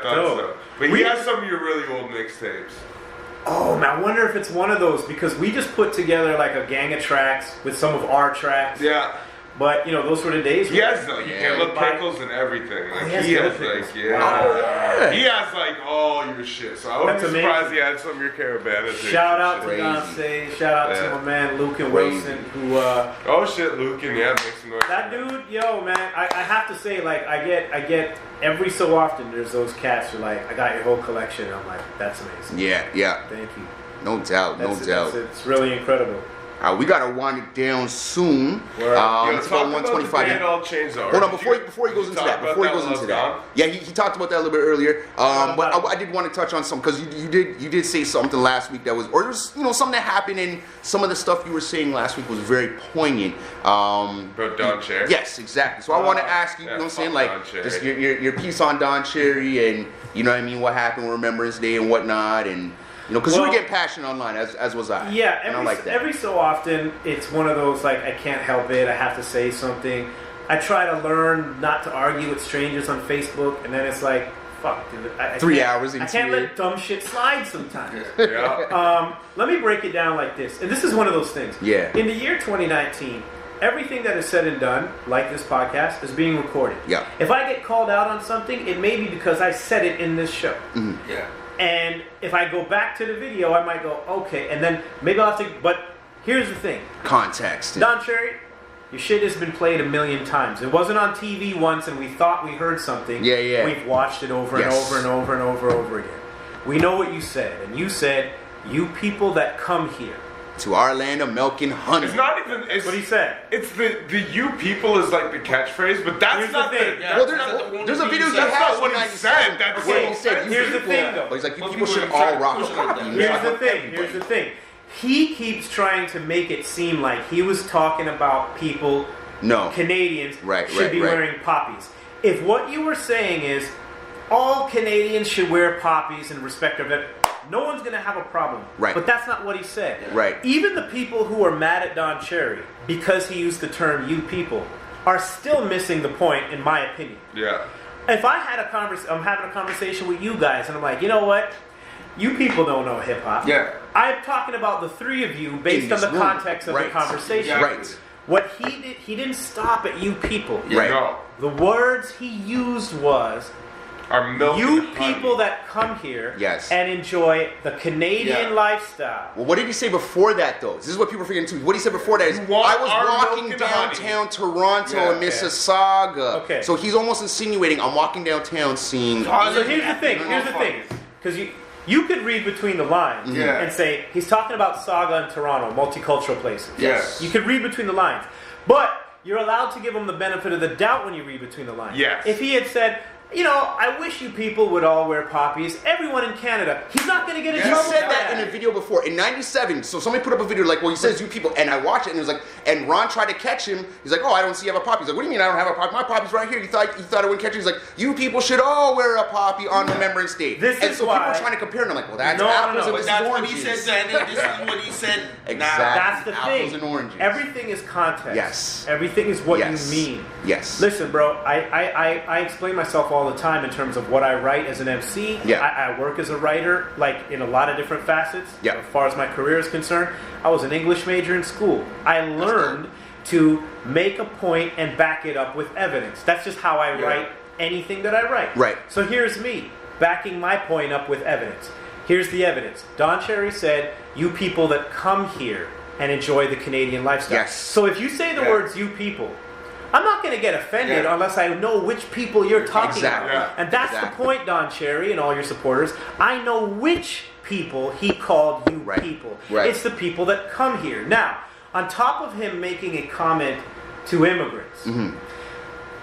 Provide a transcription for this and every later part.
thought so. But he has some of your really old mixtapes. Oh man, I wonder if it's one of those because we just put together like a gang of tracks with some of our tracks. Yeah. But those were the days. He has Killer Pickles and everything. Like, he has like, he has like all your shit. So I wouldn't be surprised he had some of your Caravan. Shout out to Dustin. Shout out to my man Luke and Wilson who. Oh shit, Luke and make some noise. That dude, man, I have to say, like, I get every so often there's those cats who like, I got your whole collection. And I'm like, that's amazing. Yeah. Thank you. No doubt. It's really incredible. We gotta wind it down soon. It's about 125. Hold on, before he goes into that. Yeah, he talked about that a little bit earlier. But I did want to touch on something because you did say something last week that was, or there was something that happened, and some of the stuff you were saying last week was very poignant. About Don Cherry. Yes, exactly. So I want to ask you, you know what I'm saying, like just your piece on Don Cherry, and you know what I mean, what happened with Remembrance Day and whatnot, and. Because you were getting passionate online, as was I. Yeah, every so often, it's one of those, like, I can't help it, I have to say something. I try to learn not to argue with strangers on Facebook, and then it's like, fuck, dude. 3 hours into I can't let dumb shit slide sometimes. Yeah. Let me break it down like this, and this is one of those things. Yeah. In the year 2019, everything that is said and done, like this podcast, is being recorded. Yeah. If I get called out on something, it may be because I said it in this show. Mm-hmm. Yeah. And if I go back to the video, I might go, okay, and then maybe I'll have to, but here's the thing. Context. Don Cherry, your shit has been played a million times. It wasn't on TV once and we thought we heard something. Yeah. We've watched it over and over and over and over again. We know what you said, and you said, you people that come here. To our land of milk and honey. It's not even. It's what he said. It's the "you people" is like the catchphrase, but that's not the thing. Well, there's a video you have. That's not what he said. That's what he said. Here's the thing, though. He's like, you people should all rock a copy. Here's the thing. He keeps trying to make it seem like he was talking about people. No. Canadians should be wearing poppies. If what you were saying is all Canadians should wear poppies in respect of it. No one's going to have a problem. Right. But that's not what he said. Right. Even the people who are mad at Don Cherry because he used the term you people are still missing the point, in my opinion. Yeah. If I had I'm having a conversation with you guys and I'm like, you know what? You people don't know hip hop. Yeah. I'm talking about the three of you based on the context of the conversation. Right. What he didn't stop at you people. Right. No. The words he used was you people that come here and enjoy the Canadian lifestyle. Well, what did he say before that, though? This is what people are forgetting too. What he said before that is, I was walking downtown Toronto and Mississauga. Okay. So he's almost insinuating I'm walking downtown seeing... So here's the thing. Because you could read between the lines and say, he's talking about Saga and Toronto, multicultural places. Yes. You could read between the lines. But you're allowed to give him the benefit of the doubt when you read between the lines. Yes. If he had said... I wish you people would all wear poppies. Everyone in Canada. He's not going to get in trouble. He said that in a video before. In 97, so somebody put up a video like, well, he says you people, and I watched it, and it was like, and Ron tried to catch him. He's like, oh, I don't see you have a poppy. He's like, what do you mean I don't have a poppy? My poppy's right here. You thought I wouldn't catch it? He's like, you people should all wear a poppy on Remembrance Day. People are trying to compare, and I'm like, well, that's apples and this is oranges. This is what he said. Exactly. That's the thing. Apples and oranges. Everything is context. Yes. Everything is what you mean. Yes. Listen, bro, I explain myself all the time in terms of what I write as an MC. I work as a writer, like in a lot of different facets. As far as my career is concerned, I was an English major in school. I learned to make a point and back it up with evidence. That's just how I write anything that I write. Right. So here's me backing my point up with evidence. Here's the evidence. Don Cherry said, you people that come here and enjoy the Canadian lifestyle. Yes. So if you say the words you people, I'm not going to get offended unless I know which people you're talking about. Yeah. And that's the point, Don Cherry and all your supporters. I know which people he called you people. Right. It's the people that come here. Now, on top of him making a comment to immigrants,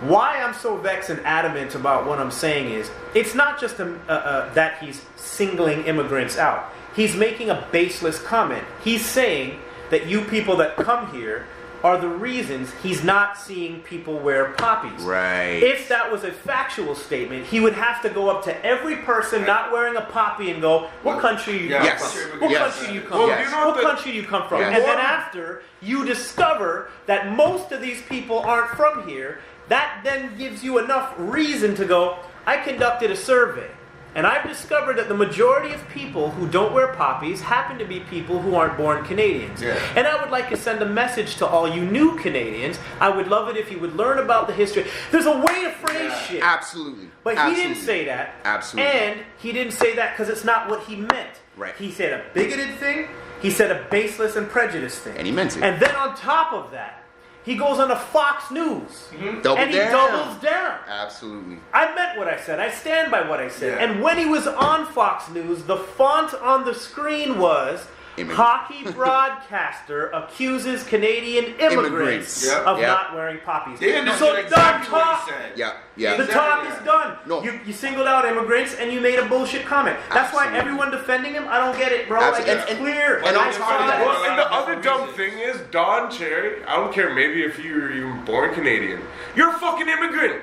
why I'm so vexed and adamant about what I'm saying is, it's not just that he's singling immigrants out. He's making a baseless comment. He's saying that you people that come here are the reasons he's not seeing people wear poppies. Right. If that was a factual statement, he would have to go up to every person not wearing a poppy and go, what country are you from? What country do you come from? What country do you come from? And then after you discover that most of these people aren't from here, that then gives you enough reason to go, I conducted a survey. And I've discovered that the majority of people who don't wear poppies happen to be people who aren't born Canadians. Yeah. And I would like to send a message to all you new Canadians. I would love it if you would learn about the history. There's a way to phrase shit. Absolutely. But he didn't say that. Absolutely. And he didn't say that because it's not what he meant. Right. He said a bigoted thing. He said a baseless and prejudiced thing. And he meant it. And then on top of that, he goes on to Fox News. Double and he down. doubles down. Absolutely. I meant what I said. I stand by what I said. Yeah. And when he was on Fox News, the font on the screen was hockey broadcaster accuses Canadian immigrants Yep. of not wearing poppies. They understood exactly what he said. Yeah. The talk is done. No. You singled out immigrants and you made a bullshit comment. That's why everyone defending him, I don't get it, bro. Like, it's clear. And on top of that, Well, and the other dumb thing is, Don Cherry, I don't care maybe if you're even born Canadian, you're a fucking immigrant.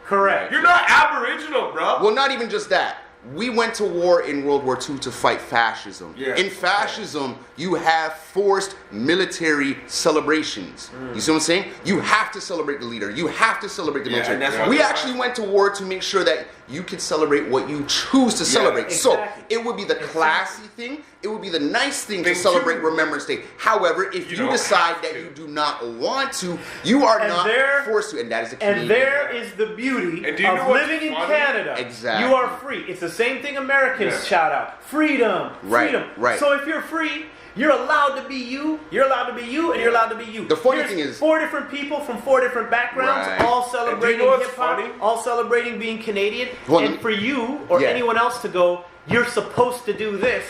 Correct. You're not Aboriginal, bro. well, not even just that. We went to war in World War II to fight fascism. Yeah. In fascism, you have forced military celebrations. You see what I'm saying? You have to celebrate the leader. You have to celebrate the military. and that's why We we- actually went to war to make sure that you can celebrate what you choose to celebrate. exactly. So it would be the classy thing. It would be the nice thing to Thing celebrate too. Remembrance Day. However, if You you don't decide have that to. you do not want to, you are And not there- forced to. And that is a Canadian. And there is the beauty And do you know of what's living in funny? Canada. Exactly. You are free. It's the same thing Americans Yeah. shout out. Freedom. Right, Freedom. right. So if you're free, you're allowed to be you. You're allowed to be you, and you're allowed to be you. The funny Here's thing is- 4 different people from 4 different backgrounds, Right. all And do you celebrating know what's hip hop, funny? all celebrating being Canadian. Well, and for you or yeah. anyone else to go, you're supposed to do this,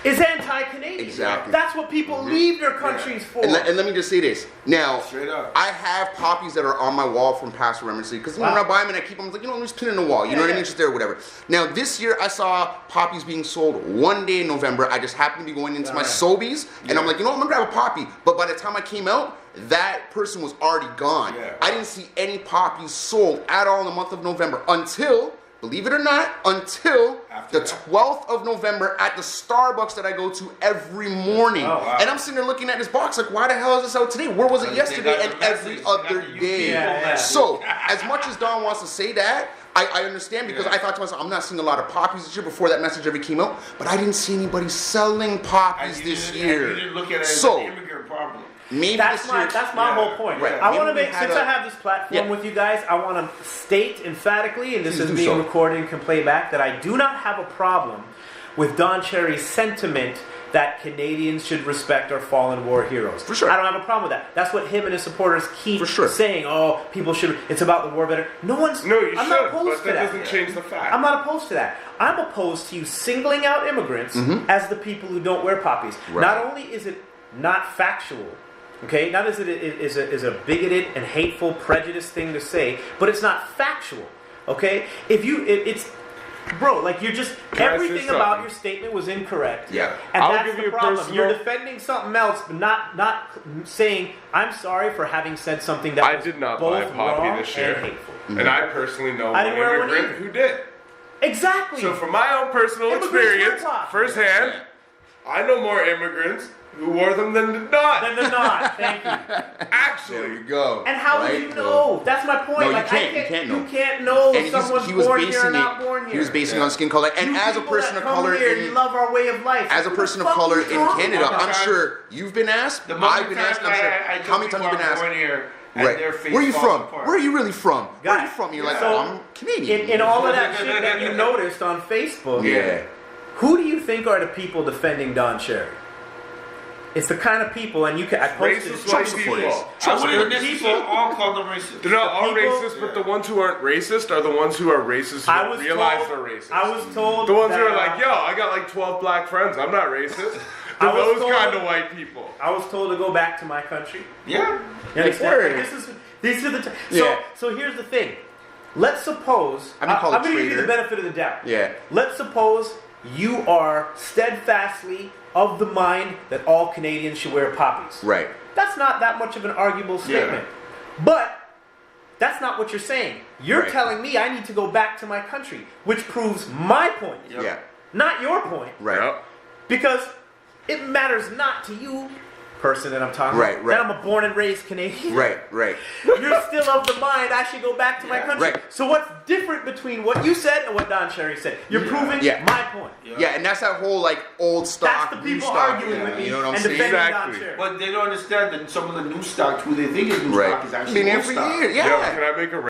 is anti-Canadian. Exactly. That's what people leave their countries for. And let me just say this. Now, Straight up. I have poppies that are on my wall from past Remembrance Day. Because when I buy them and I keep them, I'm like, I'm just pinning the wall. You know what I mean? Just there or whatever. Now, this year I saw poppies being sold one day in November. I just happened to be going into my Sobeys. And I'm like, I'm going to grab a poppy. But by the time I came out, that person was already gone. Yeah. I didn't see any poppies sold at all in the month of November until... Believe it or not, until After the that. 12th of November at the Starbucks that I go to every morning. Oh, wow. And I'm sitting there looking at this box like, why the hell is this out today? Where was it yesterday got and the every message. other They got the day? Yeah. So, as much as Don wants to say that, I understand because I thought to myself, I'm not seeing a lot of poppies this year before that message ever came out, but I didn't see anybody selling poppies this year. You didn't look at it as So, an immigrant problem. maybe That's this my year... my whole point. Right. I want to Maybe we make, had since a- I have this platform Yeah. with you guys, I want to state emphatically, and this Please is do being so. recorded and can play back, that I do not have a problem with Don Cherry's sentiment that Canadians should respect our fallen war heroes. For sure. I don't have a problem with that. That's what him and his supporters keep For sure. saying. Oh, people should. It's about the war veteran. No, you I'm should, not opposed but to that that. doesn't change the fact. I'm not opposed to that. I'm opposed to you singling out immigrants as the people who don't wear poppies. Right. Not only is it not factual, okay, not as it is a bigoted and hateful, prejudiced thing to say, but it's not factual, okay? It's bro, like you're just Can I say everything about something? your statement was incorrect. Yeah. and I'll that's give the you a problem. personal- You're defending something else, but not saying I'm sorry for having said something that I was did not both buy a poppy wrong this year. and hateful. And I personally know I one didn't wear one immigrant either. who did. Exactly. So from my own personal Immigrants wear experience, poppies. firsthand, I know more immigrants who wore them than did not. then they're not. Thank you. There Actually. we go. And how Right? would you know? That's my point. No, you like, can't. You can't know. You can't know And if someone's he was born here or basing not born here. He was basing it on skin color. And You as a people person that of come color here, in you love our way of life. as a What person the of fuck color are you in talking Canada, about? I'm sure you've been asked. The I've been asked. I'm sure. How many times have you been asked? Right. Where are you from? Where are you really from? Where are you Guys, from? You're like, so I'm Canadian. In all of that shit that you noticed on Facebook, Yeah. who do you think are the people defending Don Cherry? It's the kind of people, and you can. I posted Racist it. white supporters. people. I wouldn't People- necessarily all call them racist. They're not all people- racist, but the ones who aren't racist are the ones who are racist who I don't was realize told, they're racist. I was told the ones who that, are like, yo, I got like 12 black friends. I'm not racist. They're I was those told- kind of white people. I was told to go back to my country. Yeah. You understand? word. These are the Yeah. So here's the thing. Let's suppose I've been called a I'm going to give you the traitor. benefit of the doubt. Yeah. Let's suppose you are steadfastly of the mind that all Canadians should wear poppies. Right. That's not that much of an arguable statement. But that's not what you're saying. You're Right. telling me I need to go back to my country, which proves my point, Yeah. not your point. Right. Yep. Because it matters not to you person that I'm talking Right, about. right. That I'm a born and raised Canadian. Right, right. You're still of the mind I should go back to my country. Right. So what's different between what you said and what Don Cherry said? You're proving my point. Yeah, and that's that whole like old stock, That's the new people stock. arguing with me You know what I'm and saying? defending Exactly. Don Cherry. But they don't understand that some of the new stock, who they think is new stock, is actually Been here old for stock. years. Yo, Yeah. can I make a